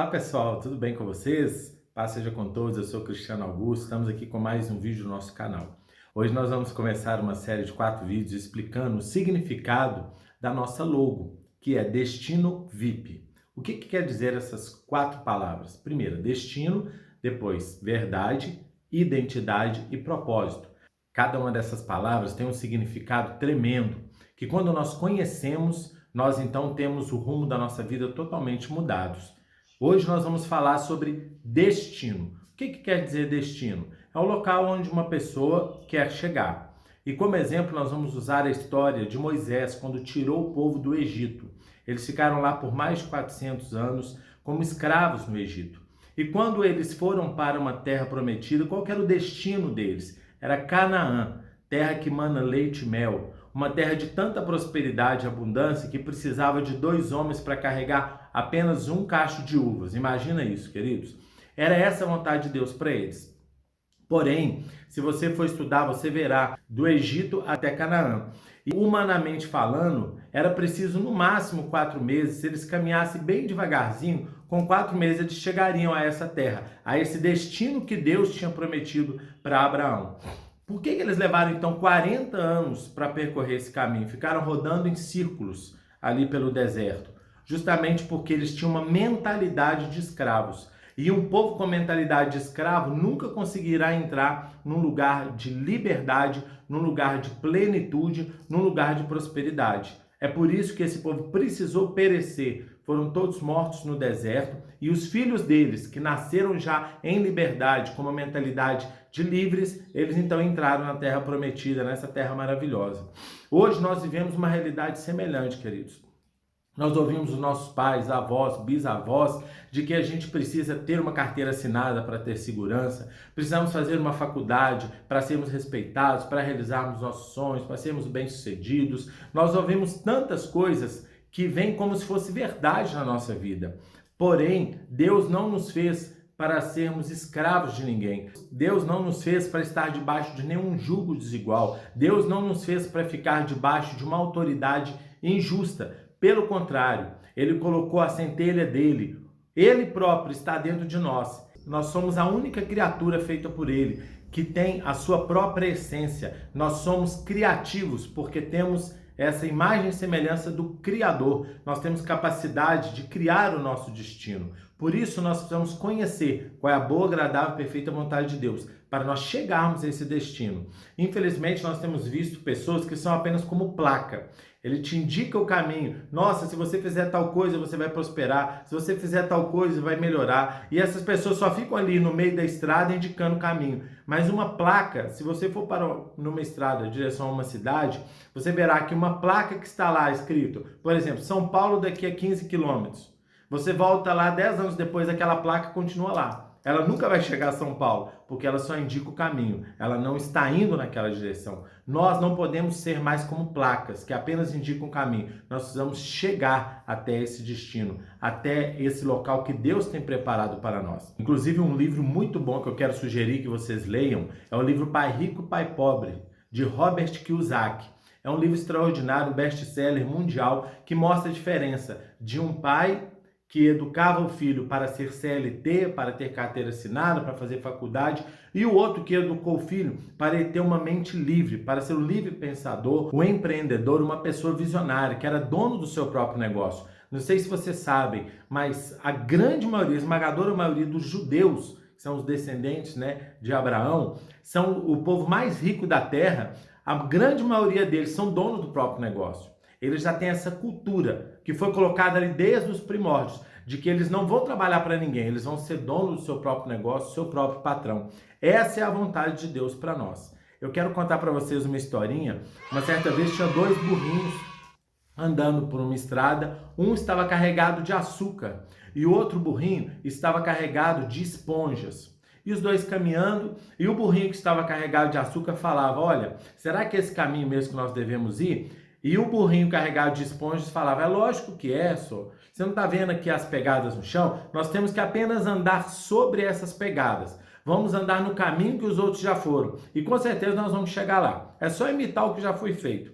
Olá pessoal, tudo bem com vocês? Paz seja com todos, eu sou Cristiano Augusto, estamos aqui com mais um vídeo do nosso canal. Hoje nós vamos começar uma série de 4 vídeos explicando o significado da nossa logo, que é Destino VIP. O que quer dizer essas 4 palavras? Primeiro, destino, depois verdade, identidade e propósito. Cada uma dessas palavras tem um significado tremendo, que quando nós conhecemos, nós então temos o rumo da nossa vida totalmente mudados. Hoje nós vamos falar sobre destino. O que quer dizer destino? É o local onde uma pessoa quer chegar. E como exemplo nós vamos usar a história de Moisés quando tirou o povo do Egito. Eles ficaram lá por mais de 400 anos como escravos no Egito. E quando eles foram para uma terra prometida, qual era o destino deles? Era Canaã, terra que mana leite e mel. Uma terra de tanta prosperidade e abundância que precisava de 2 homens para carregar apenas um cacho de uvas. Imagina isso, queridos. Era essa a vontade de Deus para eles. Porém, se você for estudar, você verá do Egito até Canaã. E humanamente falando, era preciso no máximo 4 meses. Se eles caminhassem bem devagarzinho, com 4 meses eles chegariam a essa terra, a esse destino que Deus tinha prometido para Abraão. Por que eles levaram então 40 anos para percorrer esse caminho? Ficaram rodando em círculos ali pelo deserto. Justamente porque eles tinham uma mentalidade de escravos. E um povo com mentalidade de escravo nunca conseguirá entrar num lugar de liberdade, num lugar de plenitude, num lugar de prosperidade. É por isso que esse povo precisou perecer. Foram todos mortos no deserto e os filhos deles, que nasceram já em liberdade, com uma mentalidade de livres, eles então entraram na terra prometida, nessa terra maravilhosa. Hoje nós vivemos uma realidade semelhante, queridos. Nós ouvimos os nossos pais, avós, bisavós, de que a gente precisa ter uma carteira assinada para ter segurança, precisamos fazer uma faculdade para sermos respeitados, para realizarmos nossos sonhos, para sermos bem-sucedidos. Nós ouvimos tantas coisas que vêm como se fosse verdade na nossa vida. Porém, Deus não nos fez para sermos escravos de ninguém. Deus não nos fez para estar debaixo de nenhum jugo desigual. Deus não nos fez para ficar debaixo de uma autoridade injusta. Pelo contrário, ele colocou a centelha dele. Ele próprio está dentro de nós. Nós somos a única criatura feita por ele, que tem a sua própria essência. Nós somos criativos porque temos essa imagem e semelhança do Criador. Nós temos capacidade de criar o nosso destino. Por isso, nós precisamos conhecer qual é a boa, agradável e perfeita vontade de Deus, para nós chegarmos a esse destino. Infelizmente, nós temos visto pessoas que são apenas como placa. Ele te indica o caminho. Nossa, se você fizer tal coisa, você vai prosperar. Se você fizer tal coisa, vai melhorar. E essas pessoas só ficam ali no meio da estrada indicando o caminho. Mas uma placa, se você for para numa estrada em direção a uma cidade, você verá que uma placa que está lá escrito, por exemplo, São Paulo daqui a 15 quilômetros. Você volta lá 10 anos depois, aquela placa continua lá. Ela nunca vai chegar a São Paulo, porque ela só indica o caminho. Ela não está indo naquela direção. Nós não podemos ser mais como placas, que apenas indicam o caminho. Nós precisamos chegar até esse destino, até esse local que Deus tem preparado para nós. Inclusive, um livro muito bom que eu quero sugerir que vocês leiam é o livro Pai Rico, Pai Pobre, de Robert Kiyosaki. É um livro extraordinário, um best-seller mundial, que mostra a diferença de um pai que educava o filho para ser CLT, para ter carteira assinada, para fazer faculdade, e o outro que educou o filho para ele ter uma mente livre, para ser um livre pensador, um empreendedor, uma pessoa visionária, que era dono do seu próprio negócio. Não sei se vocês sabem, mas a grande maioria, a esmagadora maioria dos judeus, que são os descendentes, de Abraão, são o povo mais rico da terra. A grande maioria deles são donos do próprio negócio. Eles já têm essa cultura que foi colocada ali desde os primórdios, de que eles não vão trabalhar para ninguém, eles vão ser donos do seu próprio negócio, do seu próprio patrão. Essa é a vontade de Deus para nós. Eu quero contar para vocês uma historinha. Uma certa vez tinha 2 burrinhos andando por uma estrada, um estava carregado de açúcar e o outro burrinho estava carregado de esponjas. E os dois caminhando, e o burrinho que estava carregado de açúcar falava: olha, será que é esse caminho mesmo que nós devemos ir? E o burrinho carregado de esponjas falava: é lógico que é, só. Você não está vendo aqui as pegadas no chão? Nós temos que apenas andar sobre essas pegadas. Vamos andar no caminho que os outros já foram. E com certeza nós vamos chegar lá. É só imitar o que já foi feito.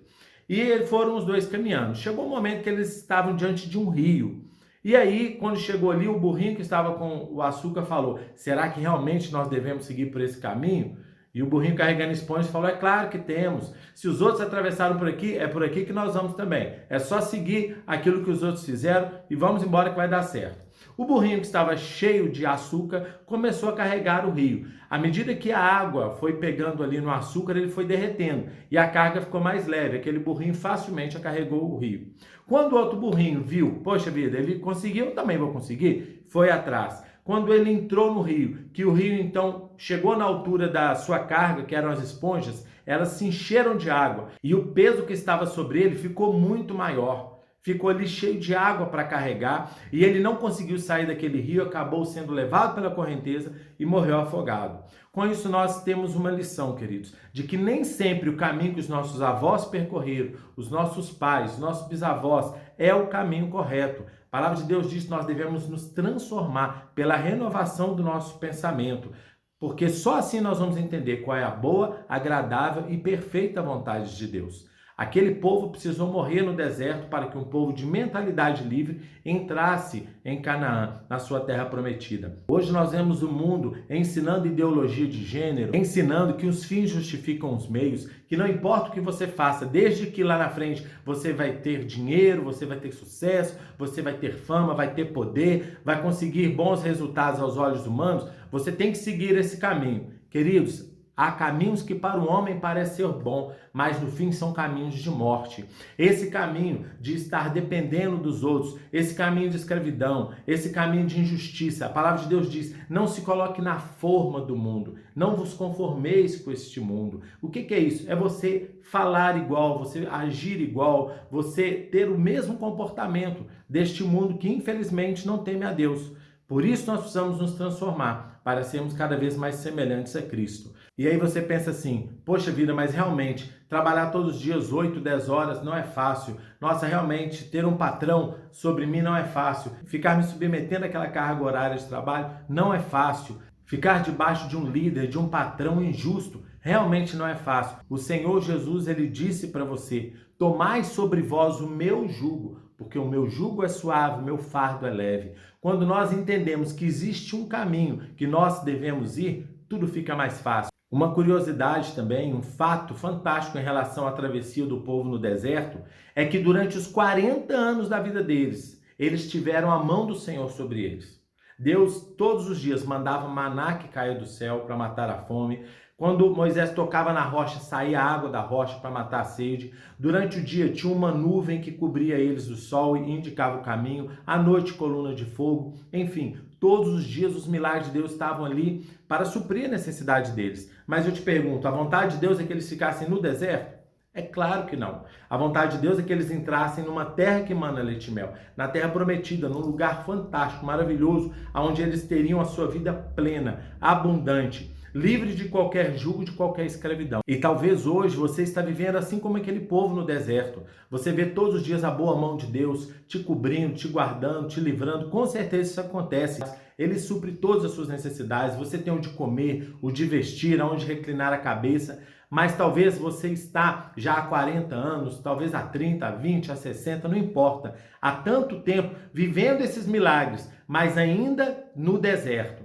E foram os dois caminhando. Chegou um momento que eles estavam diante de um rio. E aí, quando chegou ali, o burrinho que estava com o açúcar falou: será que realmente nós devemos seguir por esse caminho? E o burrinho carregando esponjas falou: é claro que temos. Se os outros atravessaram por aqui, é por aqui que nós vamos também. É só seguir aquilo que os outros fizeram e vamos embora que vai dar certo. O burrinho que estava cheio de açúcar começou a carregar o rio. À medida que a água foi pegando ali no açúcar, ele foi derretendo e a carga ficou mais leve. Aquele burrinho facilmente carregou o rio. Quando o outro burrinho viu, poxa vida, ele conseguiu, eu também vou conseguir, foi atrás. Quando ele entrou no rio, que o rio então chegou na altura da sua carga, que eram as esponjas, elas se encheram de água e o peso que estava sobre ele ficou muito maior. Ficou ali cheio de água para carregar e ele não conseguiu sair daquele rio, acabou sendo levado pela correnteza e morreu afogado. Com isso nós temos uma lição, queridos, de que nem sempre o caminho que os nossos avós percorreram, os nossos pais, os nossos bisavós, é o caminho correto. A palavra de Deus diz que nós devemos nos transformar pela renovação do nosso pensamento, porque só assim nós vamos entender qual é a boa, agradável e perfeita vontade de Deus. Aquele povo precisou morrer no deserto para que um povo de mentalidade livre entrasse em Canaã, na sua terra prometida. Hoje nós vemos o mundo ensinando ideologia de gênero, ensinando que os fins justificam os meios, que não importa o que você faça, desde que lá na frente você vai ter dinheiro, você vai ter sucesso, você vai ter fama, vai ter poder, vai conseguir bons resultados aos olhos humanos, você tem que seguir esse caminho. Queridos, há caminhos que para o homem parecem ser bom, mas no fim são caminhos de morte. Esse caminho de estar dependendo dos outros, esse caminho de escravidão, esse caminho de injustiça. A palavra de Deus diz: não se coloque na forma do mundo, não vos conformeis com este mundo. O que é isso? É você falar igual, você agir igual, você ter o mesmo comportamento deste mundo que infelizmente não teme a Deus. Por isso nós precisamos nos transformar para sermos cada vez mais semelhantes a Cristo. E aí você pensa assim: poxa vida, mas realmente trabalhar todos os dias 8, 10 horas não é fácil. Nossa, realmente ter um patrão sobre mim não é fácil. Ficar me submetendo àquela carga horária de trabalho não é fácil. Ficar debaixo de um líder, de um patrão injusto, realmente não é fácil. O Senhor Jesus, ele disse para você: tomai sobre vós o meu jugo, porque o meu jugo é suave, o meu fardo é leve. Quando nós entendemos que existe um caminho que nós devemos ir, tudo fica mais fácil. Uma curiosidade também, um fato fantástico em relação à travessia do povo no deserto, é que durante os 40 anos da vida deles, eles tiveram a mão do Senhor sobre eles. Deus todos os dias mandava maná que caia do céu para matar a fome. Quando Moisés tocava na rocha, saía água da rocha para matar a sede. Durante o dia tinha uma nuvem que cobria eles do sol e indicava o caminho. À noite, coluna de fogo. Enfim, todos os dias os milagres de Deus estavam ali para suprir a necessidade deles. Mas eu te pergunto, a vontade de Deus é que eles ficassem no deserto? É claro que não. A vontade de Deus é que eles entrassem numa terra que emana leite e mel, na terra prometida, num lugar fantástico, maravilhoso, onde eles teriam a sua vida plena, abundante, livre de qualquer jugo, de qualquer escravidão. E talvez hoje você está vivendo assim como aquele povo no deserto. Você vê todos os dias a boa mão de Deus te cobrindo, te guardando, te livrando. Com certeza isso acontece. Ele supre todas as suas necessidades. Você tem onde comer, o de vestir, aonde reclinar a cabeça. Mas talvez você está já há 40 anos, talvez há 30, há 20, há 60, não importa. Há tanto tempo vivendo esses milagres, mas ainda no deserto.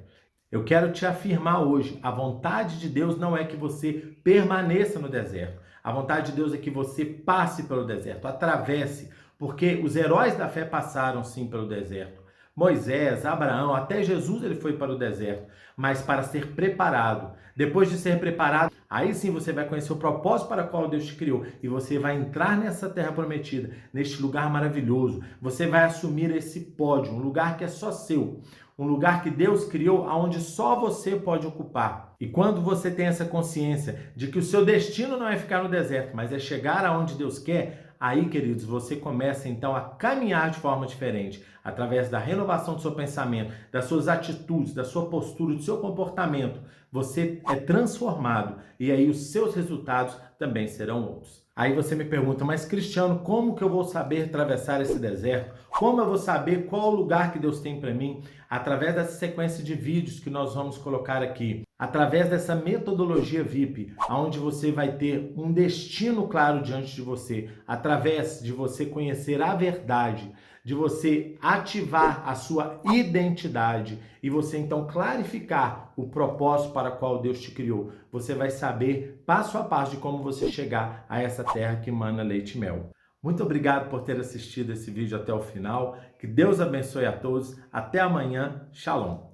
Eu quero te afirmar hoje, a vontade de Deus não é que você permaneça no deserto. A vontade de Deus é que você passe pelo deserto, atravesse, porque os heróis da fé passaram sim pelo deserto. Moisés, Abraão, até Jesus ele foi para o deserto, mas para ser preparado. Depois de ser preparado, aí sim você vai conhecer o propósito para o qual Deus te criou e você vai entrar nessa terra prometida, neste lugar maravilhoso. Você vai assumir esse pódio, um lugar que é só seu, um lugar que Deus criou, aonde só você pode ocupar. E quando você tem essa consciência de que o seu destino não é ficar no deserto, mas é chegar aonde Deus quer, aí, queridos, você começa então a caminhar de forma diferente, através da renovação do seu pensamento, das suas atitudes, da sua postura, do seu comportamento. Você é transformado e aí os seus resultados também serão outros. Aí você me pergunta: mas Cristiano, como que eu vou saber atravessar esse deserto? Como eu vou saber qual o lugar que Deus tem para mim? Através dessa sequência de vídeos que nós vamos colocar aqui. Através dessa metodologia VIP, onde você vai ter um destino claro diante de você, através de você conhecer a verdade, de você ativar a sua identidade e você então clarificar o propósito para o qual Deus te criou, você vai saber passo a passo de como você chegar a essa terra que mana leite e mel. Muito obrigado por ter assistido esse vídeo até o final. Que Deus abençoe a todos. Até amanhã. Shalom.